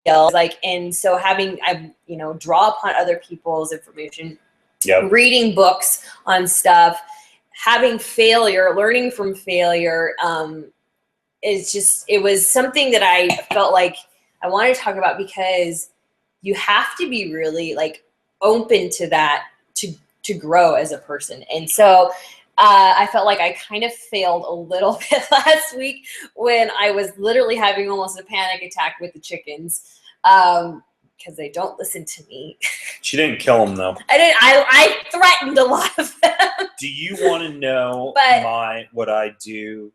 Speaker 2: else. And so I draw upon other people's information, reading books on stuff, having failure, learning from failure, it was something that I felt like I wanted to talk about, because you have to be really open to that to grow as a person. And so I felt like I kind of failed a little bit last week when I was literally having almost a panic attack with the chickens, because they don't listen to me.
Speaker 1: She didn't kill them though.
Speaker 2: I didn't. I threatened a lot of them.
Speaker 1: Do you want to know what I do?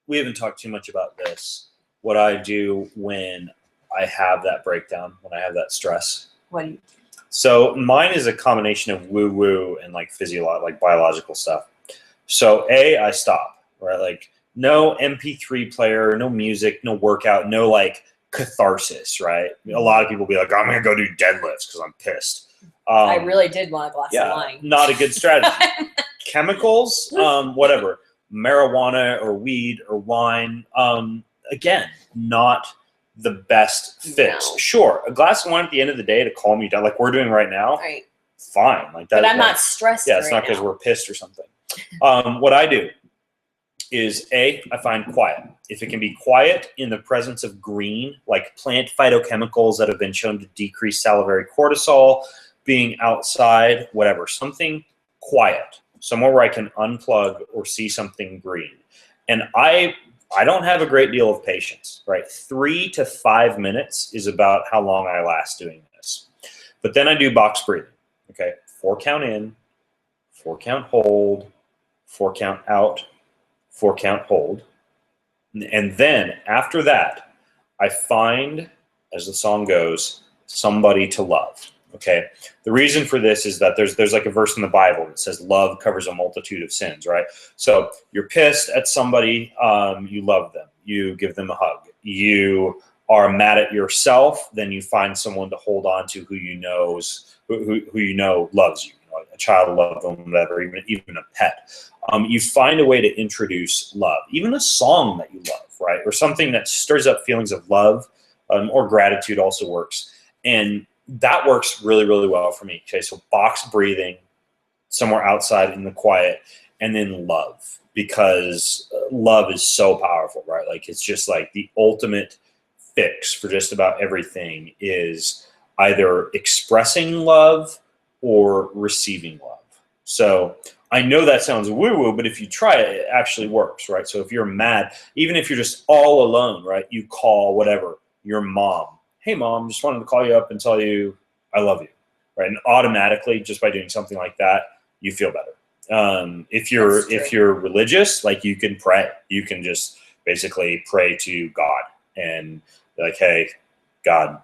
Speaker 1: We haven't talked too much about this. What I do when I have that breakdown, when I have that stress.
Speaker 2: What do you do?
Speaker 1: So mine is a combination of woo-woo and biological stuff. So I stop, right? No MP3 player, no music, no workout, no catharsis, right? A lot of people be like, I'm going to go do deadlifts because I'm pissed.
Speaker 2: I really did want a glass of wine.
Speaker 1: Not a good strategy. Chemicals, whatever. Marijuana or weed or wine, again, not the best fix. No. Sure, a glass of wine at the end of the day to calm you down, like we're doing right now,
Speaker 2: right?
Speaker 1: Fine, that.
Speaker 2: But I'm not stressed.
Speaker 1: Yeah, it's not because we're pissed or something. What I do is I find quiet. If it can be quiet in the presence of green, like plant phytochemicals that have been shown to decrease salivary cortisol, being outside, whatever, something quiet. Somewhere where I can unplug or see something green. And I don't have a great deal of patience, right? 3 to 5 minutes is about how long I last doing this. But then I do box breathing, okay? 4 count in, 4 count hold, 4 count out, 4 count hold. And then after that, I find, as the song goes, somebody to love. Okay. The reason for this is that there's a verse in the Bible that says love covers a multitude of sins, right? So you're pissed at somebody, you love them, you give them a hug. You are mad at yourself, then you find someone to hold on to who you know loves you, a child, a loved one, whatever, even a pet. You find a way to introduce love, even a song that you love, right? Or something that stirs up feelings of love, or gratitude also works. And that works really, really well for me. Okay, so box breathing, somewhere outside in the quiet, and then love, because love is so powerful, right? It's just the ultimate fix for just about everything is either expressing love or receiving love. So I know that sounds woo-woo, but if you try it, it actually works, right? So if you're mad, even if you're just all alone, right, you call whatever, your mom. Hey, Mom, just wanted to call you up and tell you I love you, right? And automatically, just by doing something like that, you feel better. If you're religious, you can pray. You can just basically pray to God and be like, hey, God,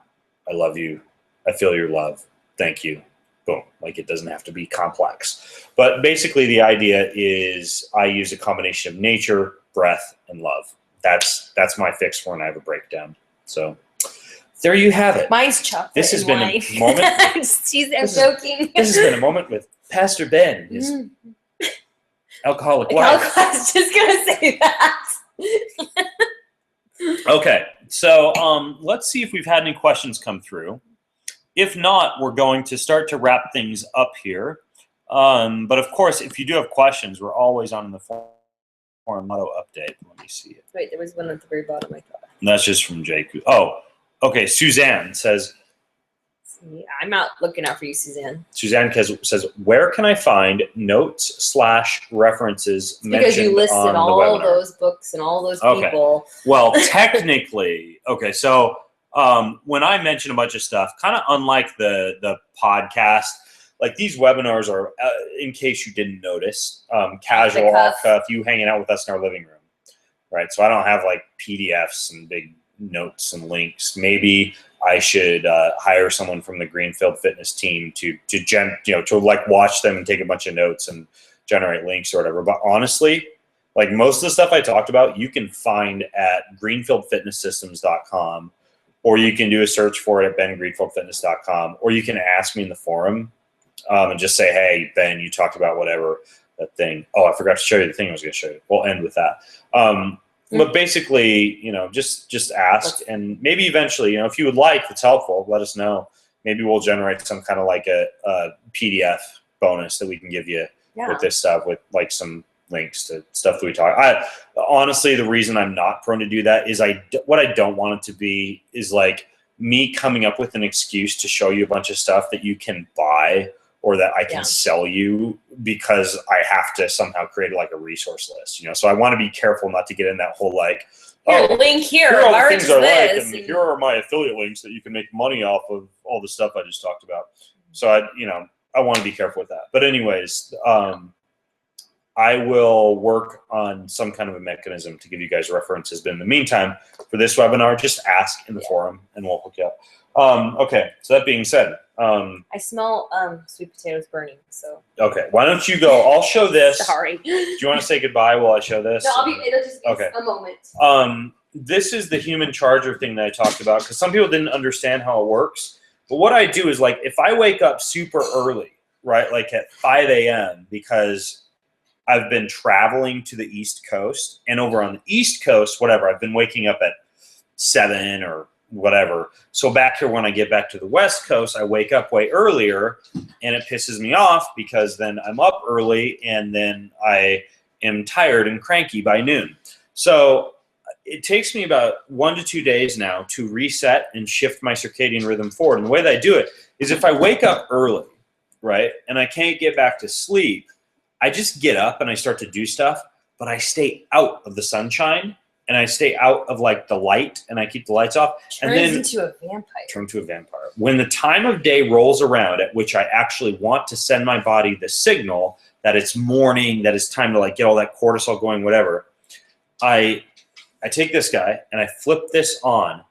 Speaker 1: I love you. I feel your love. Thank you. Boom. It doesn't have to be complex. But basically, the idea is I use a combination of nature, breath, and love. That's my fix for when I have a breakdown. So there you have it.
Speaker 2: Mine's chocolate.
Speaker 1: This has been
Speaker 2: wine.
Speaker 1: a moment.
Speaker 2: I'm joking.
Speaker 1: This has been a moment with Pastor Ben and his alcoholic wife.
Speaker 2: I was just gonna say that.
Speaker 1: Okay, so let's see if we've had any questions come through. If not, we're going to start to wrap things up here. But of course, if you do have questions, we're always on the forum motto update. Let me see it.
Speaker 2: Wait, there was one at the very bottom, I thought.
Speaker 1: And that's just from Jake. Oh, okay. Suzanne says.
Speaker 2: I'm not looking out for you, Suzanne.
Speaker 1: Suzanne says, where can I find notes/references mentioned
Speaker 2: because you listed
Speaker 1: on
Speaker 2: all
Speaker 1: the webinar?
Speaker 2: Those books and all those people.
Speaker 1: Well, technically, okay. So when I mention a bunch of stuff, kind of unlike the podcast, these webinars are, in case you didn't notice, casual, off cuff, you hanging out with us in our living room, right? So I don't have PDFs and big notes and links. Maybe I should hire someone from the Greenfield Fitness team to like watch them and take a bunch of notes and generate links or whatever. But honestly, like most of the stuff I talked about, you can find at greenfieldfitnesssystems.com, or you can do a search for it at bengreenfieldfitness.com, or you can ask me in the forum and just say, hey, Ben, you talked about whatever that thing. Oh, I forgot to show you the thing I was going to show you. We'll end with that. But basically, just ask, and maybe eventually, if you would like, if it's helpful, let us know. Maybe we'll generate some kind of like a PDF bonus that we can give you with this stuff, with like some links to stuff that we talk. Honestly, the reason I'm not prone to do that is what I don't want it to be is like me coming up with an excuse to show you a bunch of stuff that you can buy or that I can sell you, because I have to somehow create like a resource list, So I want to be careful not to get in that whole like,
Speaker 2: link here
Speaker 1: are all the
Speaker 2: merge
Speaker 1: things I like,
Speaker 2: this.
Speaker 1: and here are my affiliate links that you can make money off of all the stuff I just talked about. So I want to be careful with that. But anyways, I will work on some kind of a mechanism to give you guys references. But in the meantime, for this webinar, just ask in the forum and we'll hook you up. Okay, so that being said.
Speaker 2: I smell sweet potatoes burning, so.
Speaker 1: Okay, why don't you go? I'll show this.
Speaker 2: Sorry.
Speaker 1: Do you want to say goodbye while I show this?
Speaker 2: No, it'll just be a moment.
Speaker 1: This is the human charger thing that I talked about, because some people didn't understand how it works. But what I do is, like, if I wake up super early, right, like at 5 a.m., because I've been traveling to the East Coast, and over on the East Coast, whatever, I've been waking up at 7 or whatever. So back here, when I get back to the West Coast, I wake up way earlier, and it pisses me off because then I'm up early and then I am tired and cranky by noon. So it takes me about 1 to 2 days now to reset and shift my circadian rhythm forward. And the way that I do it is if I wake up early, right, and I can't get back to sleep, I just get up and I start to do stuff, but I stay out of the sunshine. And I stay out of like the light, and I keep the lights off.
Speaker 2: Turn into a vampire.
Speaker 1: When the time of day rolls around at which I actually want to send my body the signal that it's morning, that it's time to like get all that cortisol going, whatever, I take this guy and I flip this on,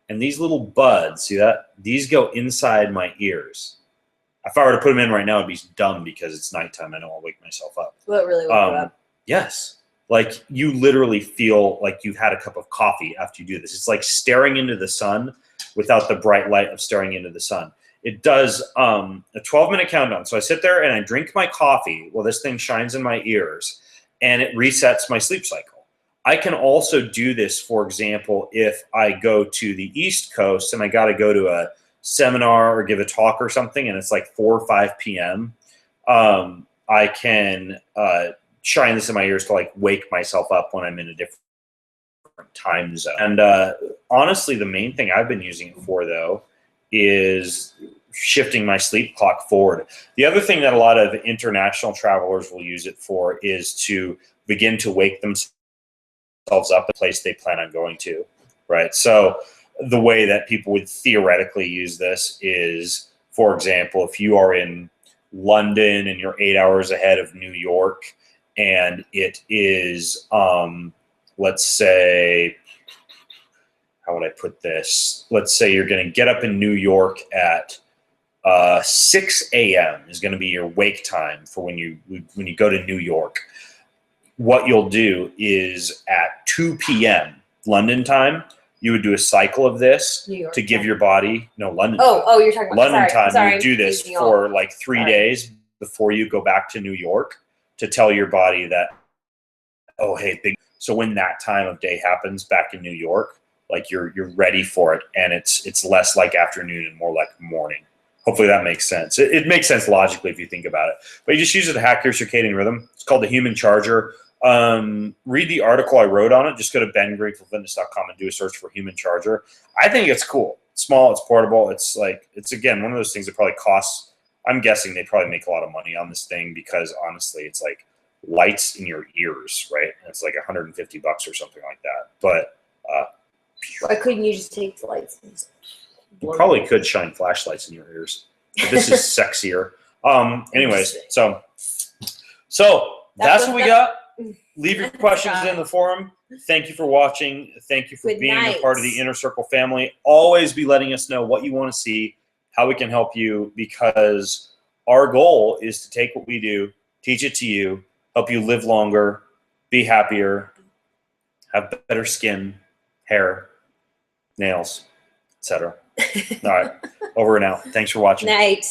Speaker 1: and these little buds, see that? These go inside my ears. If I were to put them in right now, it'd be dumb because it's nighttime. I know I'll wake myself up.
Speaker 2: Will it really wake you up?
Speaker 1: Yes. Like you literally feel like you've had a cup of coffee after you do this. It's like staring into the sun without the bright light of staring into the sun. It does a 12-minute countdown. So I sit there and I drink my coffee while this thing shines in my ears, and it resets my sleep cycle. I can also do this, for example, if I go to the East Coast and I got to go to a seminar or give a talk or something, and it's like 4 or 5 p.m., I can shine this in my ears to like wake myself up when I'm in a different time zone. And honestly, the main thing I've been using it for, though, is shifting my sleep clock forward. The other thing that a lot of international travelers will use it for is to begin to wake themselves up at the place they plan on going to, right? So the way that people would theoretically use this is, for example, if you are in London and you're 8 hours ahead of New York, and it is, let's say, how would I put this? Let's say you're going to get up in New York at 6 a.m. is going to be your wake time for when you go to New York. What you'll do is at 2 p.m. London time, you would do a cycle of this to give your body London.
Speaker 2: Oh, you're talking about
Speaker 1: London time. You would do this for like 3 days before you go back to New York, to tell your body that, oh, hey, so when that time of day happens back in New York, like you're ready for it, and it's less like afternoon and more like morning. Hopefully that makes sense. It makes sense logically if you think about it. But you just use it to hack your circadian rhythm. It's called the Human Charger. Read the article I wrote on it. Just go to bengreenfieldfitness.com and do a search for Human Charger. I think it's cool. It's small. It's portable. It's again one of those things that probably costs. I'm guessing they probably make a lot of money on this thing, because honestly, it's like lights in your ears, right? And it's like $150 or something like that. But
Speaker 2: why couldn't you just take the lights?
Speaker 1: You probably could shine flashlights in your ears. But this is sexier. Anyways, so that's what we got. leave your questions in the forum. Thank you for watching. Thank you for
Speaker 2: Good
Speaker 1: being a
Speaker 2: night.
Speaker 1: part of the Inner Circle family. Always be letting us know what you want to see, how we can help you, because our goal is to take what we do, teach it to you, help you live longer, be happier, have better skin, hair, nails, etc. All right, over and out. Thanks for watching.
Speaker 2: Night.